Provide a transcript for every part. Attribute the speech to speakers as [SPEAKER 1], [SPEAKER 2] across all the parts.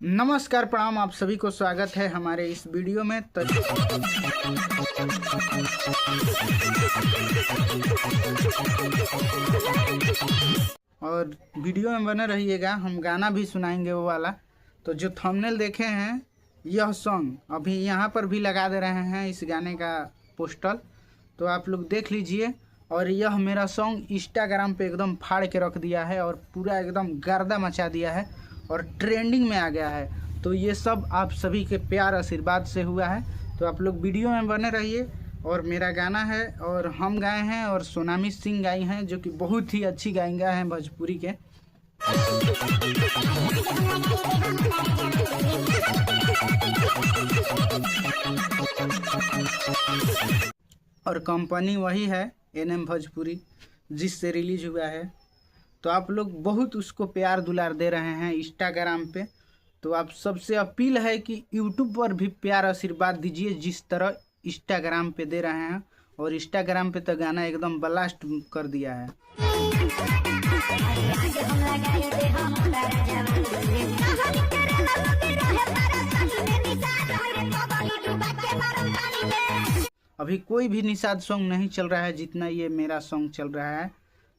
[SPEAKER 1] नमस्कार प्रणाम, आप सभी को स्वागत है हमारे इस वीडियो में। और वीडियो में बने रहिएगा, हम गाना भी सुनाएंगे वो वाला। तो जो थंबनेल देखे हैं, यह सॉन्ग अभी यहाँ पर भी लगा दे रहे हैं इस गाने का पोस्टर, तो आप लोग देख लीजिए। और यह मेरा सॉन्ग इंस्टाग्राम पे एकदम फाड़ के रख दिया है और पूरा एकदम गर्दा मचा दिया है और ट्रेंडिंग में आ गया है। तो ये सब आप सभी के प्यार आशीर्वाद से हुआ है। तो आप लोग वीडियो में बने रहिए। और मेरा गाना है और हम गाए हैं और सोनामी सिंह गाई हैं, जो कि बहुत ही अच्छी गायिका हैं भोजपुरी के। और कंपनी वही है एनएम भोजपुरी, जिससे रिलीज हुआ है। तो आप लोग बहुत उसको प्यार दुलार दे रहे हैं इंस्टाग्राम पे। तो आप सबसे अपील है कि यूट्यूब पर भी प्यार आशीर्वाद दीजिए, जिस तरह इंस्टाग्राम पे दे रहे हैं। और इंस्टाग्राम पे तो गाना एकदम ब्लास्ट कर दिया है। अभी कोई भी निषाद सॉन्ग नहीं चल रहा है जितना ये मेरा सॉन्ग चल रहा है,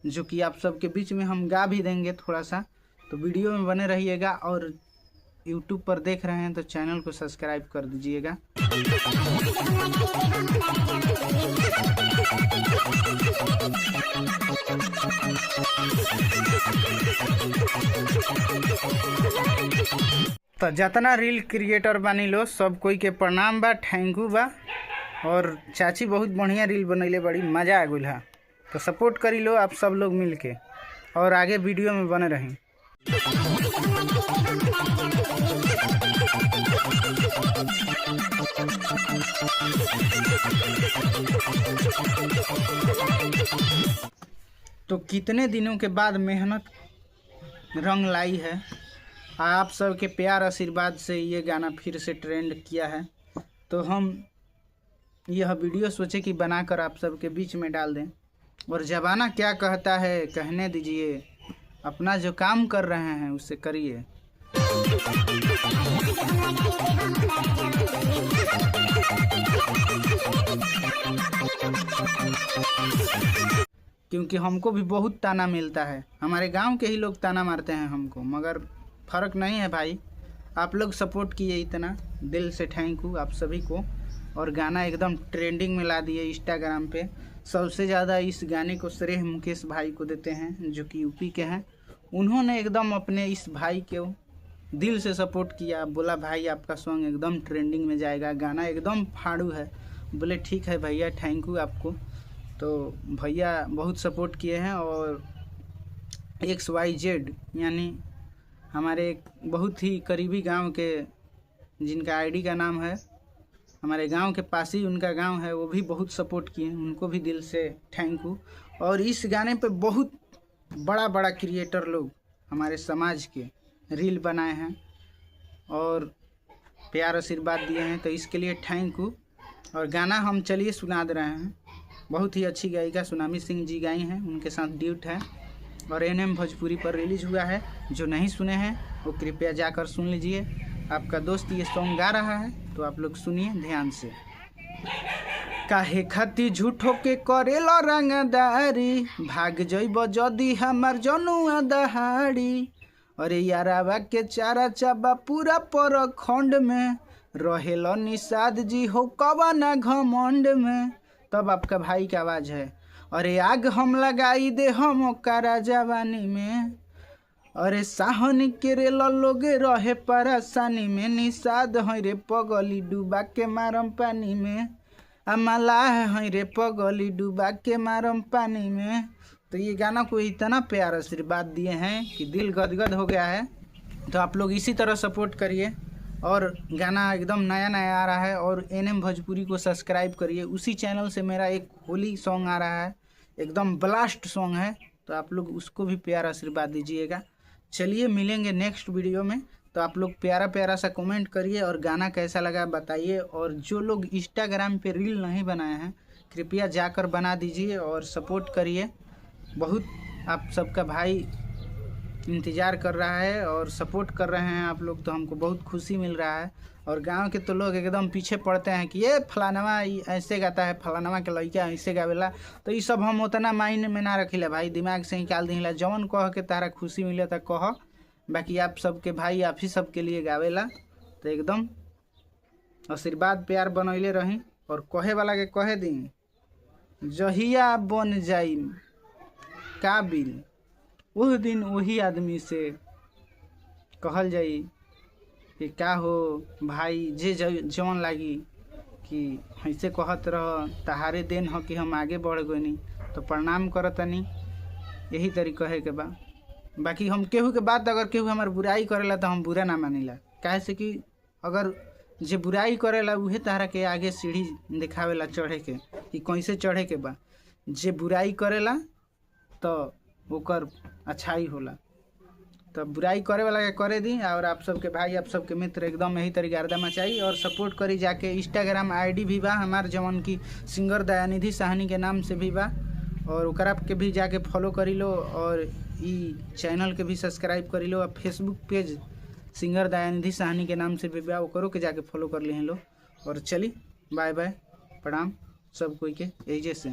[SPEAKER 1] जो कि आप सबके बीच में हम गा भी देंगे थोड़ा सा। तो वीडियो में बने रहिएगा। और YouTube पर देख रहे हैं तो चैनल को सब्सक्राइब कर दीजिएगा। तो जितना रील क्रिएटर बानी लो, सब कोई के प्रणाम बा, थैंक यू बा। और चाची बहुत बढ़िया रील बनैले, बड़ी मज़ा आ गई है। तो सपोर्ट करी लो आप सब लोग मिल के, और आगे वीडियो में बने रहें। तो कितने दिनों के बाद मेहनत रंग लाई है। आप सब के प्यार आशीर्वाद से ये गाना फिर से ट्रेंड किया है। तो हम यह वीडियो सोचे कि बनाकर आप सबके बीच में डाल दें। और ज़माना क्या कहता है कहने दीजिए, अपना जो काम कर रहे हैं उसे करिए। क्योंकि हमको भी बहुत ताना मिलता है, हमारे गांव के ही लोग ताना मारते हैं हमको, मगर फ़र्क नहीं है भाई। आप लोग सपोर्ट किए, इतना दिल से थैंक यू आप सभी को। और गाना एकदम ट्रेंडिंग में ला दिए इंस्टाग्राम पे। सबसे ज़्यादा इस गाने को श्रेय मुकेश भाई को देते हैं, जो कि यूपी के हैं। उन्होंने एकदम अपने इस भाई को दिल से सपोर्ट किया, बोला भाई आपका सॉन्ग एकदम ट्रेंडिंग में जाएगा, गाना एकदम फाड़ू है। बोले ठीक है भैया, थैंक यू आपको। तो भैया बहुत सपोर्ट किए हैं। और XYZ यानी हमारे एक बहुत ही करीबी गांव के, जिनका आईडी का नाम है, हमारे गांव के पास ही उनका गांव है, वो भी बहुत सपोर्ट किए हैं, उनको भी दिल से थैंक यू। और इस गाने पे बहुत बड़ा बड़ा क्रिएटर लोग हमारे समाज के रील बनाए हैं और प्यार आशीर्वाद दिए हैं, तो इसके लिए थैंक यू। और गाना हम चलिए सुना दे रहे हैं। बहुत ही अच्छी गायिका सोनामी सिंह जी गाई हैं, उनके साथ ड्यूट है। और एनएम भोजपुरी पर रिलीज हुआ है। जो नहीं सुने हैं वो कृपया जाकर सुन लीजिए। आपका दोस्त ये सॉन्ग गा रहा है, तो आप लोग सुनिए ध्यान से। काहे खातिर झूठो के करेला रंगदारी, भाग जइब जदी हमार जनुआ दहाड़ी। अरे याराबा के चारा चाबा पूरा परखंड में, रहेला निषाद जी हो कवना घमंड में। तब आपका भाई की आवाज़ है। अरे आग हम लगाई दे हम ओकरा जवानी में, अरे साहन के रे लोगे रहे परेशानी में। निषाद है रे पगली डूबा के मारम पानी में, मलाह है रे पगली डूबा के मारम पानी में। तो ये गाना को इतना प्यार आशीर्वाद दिए हैं कि दिल गदगद हो गया है। तो आप लोग इसी तरह सपोर्ट करिए। और गाना एकदम नया नया आ रहा है। और एनएम भोजपुरी को सब्सक्राइब करिए। उसी चैनल से मेरा एक होली सॉन्ग आ रहा है, एकदम ब्लास्ट सॉन्ग है, तो आप लोग उसको भी प्यार आशीर्वाद दीजिएगा। चलिए मिलेंगे नेक्स्ट वीडियो में। तो आप लोग प्यारा प्यारा सा कमेंट करिए और गाना कैसा लगा बताइए। और जो लोग इंस्टाग्राम पे रील नहीं बनाए हैं, कृपया जाकर बना दीजिए और सपोर्ट करिए। बहुत आप सबका भाई इंतज़ार कर रहा है और सपोर्ट कर रहे हैं आप लोग, तो हमको बहुत खुशी मिल रहा है। और गांव के तो लोग एकदम पीछे पड़ते हैं कि ये फलानवा ऐसे गाता है, फलानवा के लड़का ऐसे गावेला। तो ये सब हम उतना मायने में ना रखिला भाई, दिमाग से निकाल दिला। जवन कह के तारा खुशी मिले तो कह, बाकी आप सबके भाई आप ही सबके लिए गावेला। तो एकदम आशीर्वाद प्यार बनैले रही और कहे वाला के कहे दी, जहिया बन जाई काबिल उस दिन वही आदमी से कहल जाई कि का हो भाई, जे जवन लागी कि ऐसे कहत रह, तहारे देन हो कि हम आगे बढ़ गनी, तो प्रणाम करतनी। यही तरीका है के बा। बाकी हम केहू के बात अगर केहू हमार बुराई करेला तो हम बुरा ना मानिला, काहे से कि अगर जे बुराई करेला उहे तारा के आगे सीढ़ी दिखावेला चढ़े के कि कैसे चढ़े के बा। जे बुराई करेला तो ओकर अच्छाई होला। तो बुराई करे वाला के करे दी। और आप सबके भाई आप सबके मित्र एकदम यही तरीके गर्दा मचाई और सपोर्ट करी। जाके इंस्टाग्राम आईडी भी बा हमार, जवन की सिंगर दयानिधि साहनी के नाम से भी बा, और ओकरा के भी जाके फॉलो करी लो और ई चैनल के भी सब्सक्राइब करी लो। और Facebook page singer Dayanidhi Sahni के नाम से भी बा, ओकरो के जाके फॉलो कर ली लो। और चली बाय बाय, प्रणाम सब कोई के एजे से।